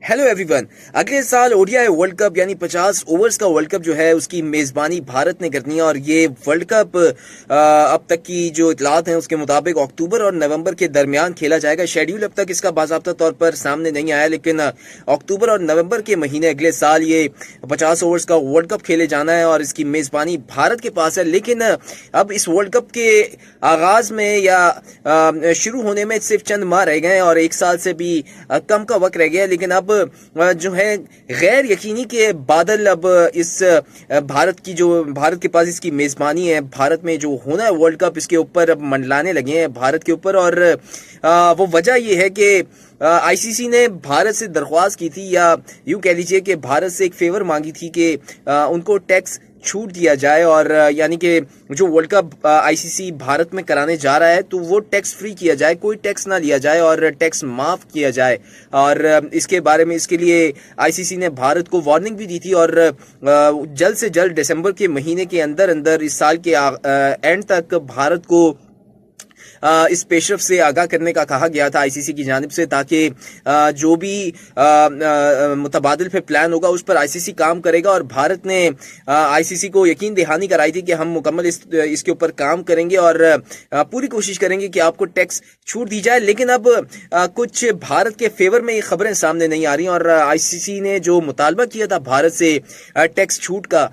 Hello everyone. अगले साल ODI world cup यानी 50 ओवर्स का वर्ल्ड कप जो है उसकी मेजबानी भारत ने करनी है और ये वर्ल्ड कप अब तक की जो इतलात हैं उसके मुताबिक अक्टूबर और नवंबर के दरमियान खेला जाएगा। शेड्यूल अब तक इसका बाकायदा तौर पर सामने नहीं आया, लेकिन अक्टूबर और नवंबर के महीने अगले साल ये 50 ओवर्स का वर्ल्ड कप खेले जाना है और इसकी मेजबानी भारत के पास है। लेकिन अब इस वर्ल्ड कप के आगाज में या शुरू होने में सिर्फ चंद माह रह गए और एक साल से भी कम का वक्त रह गया, लेकिन अब जो है गैर यकीनी के बादल अब इस भारत के पास इसकी मेजबानी है, भारत में जो होना है वर्ल्ड कप, इसके ऊपर अब मंडलाने लगे हैं भारत के ऊपर। और वो वजह ये है कि आईसीसी ने भारत से दरख्वास्त की थी, या यूं कह लीजिए कि भारत से एक फेवर मांगी थी कि उनको टैक्स छूट दिया जाए और यानी कि जो वर्ल्ड कप आईसीसी भारत में कराने जा रहा है तो वो टैक्स फ्री किया जाए, कोई टैक्स ना लिया जाए और टैक्स माफ किया जाए। और इसके बारे में इसके लिए आईसीसी ने भारत को वार्निंग भी दी थी और जल्द से जल्द दिसंबर के महीने के अंदर अंदर इस साल के एंड तक भारत को इस पेशरफ से आगाह करने का कहा गया था आईसीसी की जानिब से, ताकि जो भी मुतबादिल पे प्लान होगा उस पर आईसीसी काम करेगा। और भारत ने आईसीसी को यकीन दहानी कराई थी कि हम मुकम्मल इसके ऊपर काम करेंगे और पूरी कोशिश करेंगे कि आपको टैक्स छूट दी जाए। लेकिन अब कुछ भारत के फेवर में ये खबरें सामने नहीं आ रही और आईसीसी ने जो मुतालबा किया था भारत से टैक्स छूट का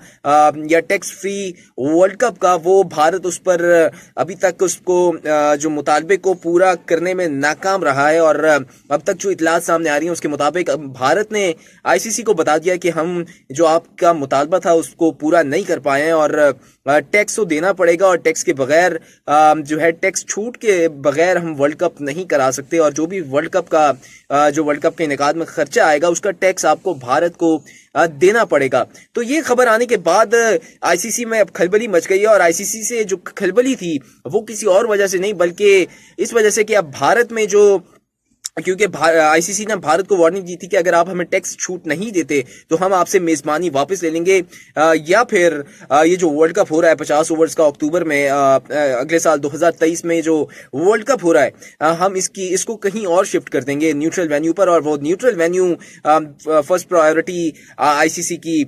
या टैक्स फ्री वर्ल्ड कप का, वो भारत उस पर अभी तक उसको जो मुतालबे को पूरा करने में नाकाम रहा है। और अब तक जो इतलात सामने आ रही हैं उसके मुताबिक भारत ने आईसीसी को बता दिया कि हम जो आपका मुतालबा था उसको पूरा नहीं कर पाए हैं और टैक्स तो देना पड़ेगा और टैक्स के बगैर जो है टैक्स छूट के बगैर हम वर्ल्ड कप नहीं करा सकते और जो भी वर्ल्ड कप के इनेकाद में खर्चा आएगा उसका टैक्स आपको भारत को देना पड़ेगा। तो ये खबर आने के बाद आईसीसी में अब खलबली मच गई है और आईसीसी से जो खलबली थी वो किसी और वजह से नहीं बल्कि इस वजह से कि अब भारत में जो, क्योंकि आईसीसी ने भारत को वार्निंग दी थी कि अगर आप हमें टैक्स छूट नहीं देते तो हम आपसे मेजबानी वापस ले लेंगे, या फिर ये जो वर्ल्ड कप हो रहा है 50 ओवर्स का अक्टूबर में अगले साल 2023 में जो वर्ल्ड कप हो रहा है हम इसको कहीं और शिफ्ट कर देंगे न्यूट्रल वेन्यू पर। और वो neutral venue first priority ICC की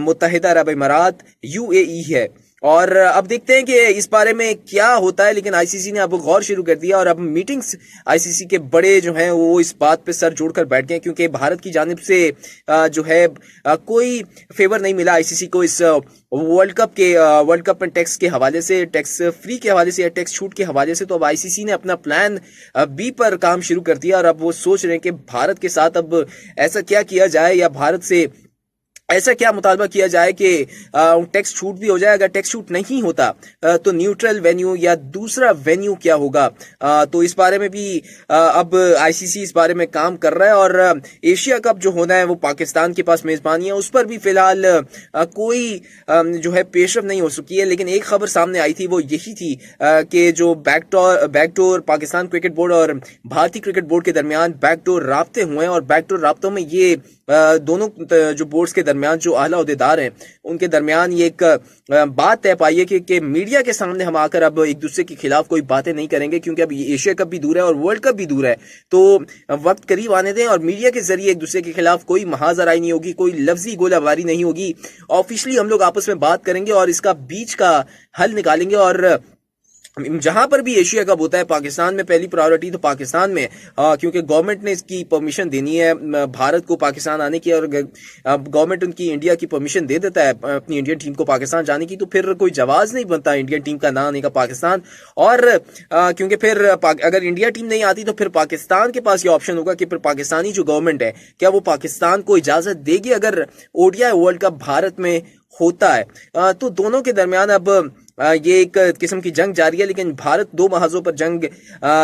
मुत्तहिदा अरब इमारात यूएई है। और अब देखते हैं कि इस बारे में क्या होता है, लेकिन आईसीसी ने अब गौर शुरू कर दिया और अब मीटिंग्स आईसीसी के बड़े जो हैं वो इस बात पे सर जोड़कर बैठ गए, क्योंकि भारत की जानिब से जो है कोई फेवर नहीं मिला आईसीसी को इस वर्ल्ड कप में टैक्स के हवाले से, टैक्स फ्री के हवाले से या टैक्स छूट के हवाले से। तो अब आईसीसी ने अपना प्लान बी पर काम शुरू कर दिया और अब वो सोच रहे हैं कि भारत के साथ अब ऐसा क्या किया जाए या भारत से ऐसा क्या मुतालबा किया जाए कि टैक्स छूट भी हो जाए। अगर टैक्स छूट नहीं होता तो न्यूट्रल वेन्यू या दूसरा वेन्यू क्या होगा। तो इस बारे में भी अब आईसीसी इस बारे में काम कर रहा है और एशिया कप जो होना है वो पाकिस्तान के पास मेजबानी है, उस पर भी फिलहाल कोई जो है पेशरफ नहीं हो सकी है। लेकिन एक खबर सामने आई थी वो यही थी कि जो बैकडोर पाकिस्तान क्रिकेट बोर्ड और भारतीय क्रिकेट बोर्ड के दरमियान बैकडोर राब्ते हुए हैं और बैकडोर राब्तों में ये दोनों जो बोर्ड्स के दरमियान जो आला ओहदेदार हैं उनके दरमियान ये एक बात तय पाई है कि मीडिया के सामने हम आकर अब एक दूसरे के खिलाफ कोई बातें नहीं करेंगे, क्योंकि अब एशिया कप भी दूर है और वर्ल्ड कप भी दूर है। तो वक्त करीब आने दें और मीडिया के जरिए एक दूसरे के खिलाफ कोई महाजराई नहीं होगी, कोई लफ्जी गोलाबारी नहीं होगी। ऑफिशियली हम लोग आपस में बात करेंगे और इसका बीच का हल निकालेंगे। और जहां पर भी एशिया कप होता है पाकिस्तान में पहली प्रायोरिटी तो पाकिस्तान में, क्योंकि गवर्नमेंट ने इसकी परमिशन देनी है भारत को पाकिस्तान आने की, और गवर्नमेंट उनकी इंडिया की परमिशन दे देता है अपनी इंडियन टीम को पाकिस्तान जाने की, तो फिर कोई जवाब नहीं बनता इंडियन टीम का ना आने का पाकिस्तान। और क्योंकि फिर अगर इंडिया टीम नहीं आती तो फिर पाकिस्तान के पास ये ऑप्शन होगा कि फिर पाकिस्तानी जो गवर्नमेंट है क्या वो पाकिस्तान को इजाजत देगी अगर ओडीआई वर्ल्ड कप भारत में होता है। तो दोनों के दरमियान अब ये एक किस्म की जंग जारी है, लेकिन भारत दो महाजों पर जंग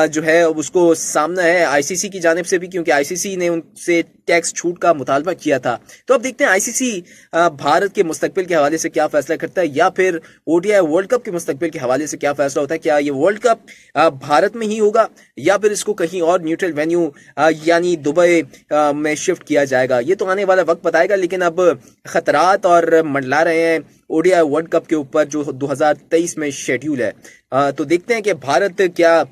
जो है उसको सामना है आईसीसी की जानिब से भी, क्योंकि आईसीसी ने उनसे टैक्स छूट का मुतालबा किया था। तो अब देखते हैं आईसीसी भारत के मुस्तकबिल के हवाले से क्या फैसला करता है या फिर ओडीआई वर्ल्ड कप के मुस्तकबिल के हवाले से क्या फैसला होता है। क्या ये वर्ल्ड कप भारत में ही होगा या फिर इसको कहीं और न्यूट्रल वेन्यू यानी दुबई में शिफ्ट किया जाएगा, ये तो आने वाला वक्त बताएगा। लेकिन अब खतरात और मंडला रहे हैं ओडीआई वर्ल्ड कप के ऊपर जो 2023 में शेड्यूल है। तो देखते हैं कि भारत क्या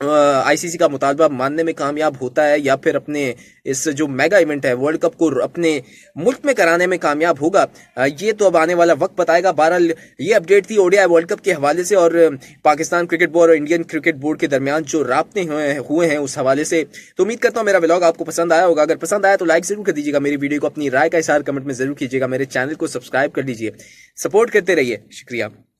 आईसीसी का मुतालबा मानने में कामयाब होता है या फिर अपने इस जो मेगा इवेंट है वर्ल्ड कप को अपने मुल्क में कराने में कामयाब होगा, ये तो अब आने वाला वक्त बताएगा। बहरहाल ये अपडेट थी ओडीआई वर्ल्ड कप के हवाले से और पाकिस्तान क्रिकेट बोर्ड और इंडियन क्रिकेट बोर्ड के दरमियान जो राब्ते हुए हैं उस हवाले से। तो उम्मीद करता हूँ मेरा व्लॉग आपको पसंद आया होगा। अगर पसंद आया तो लाइक जरूर कर दीजिएगा, मेरी वीडियो को अपनी राय का इज़हार कमेंट में जरूर कीजिएगा, मेरे चैनल को सब्सक्राइब कर लीजिए, सपोर्ट करते रहिए। शुक्रिया।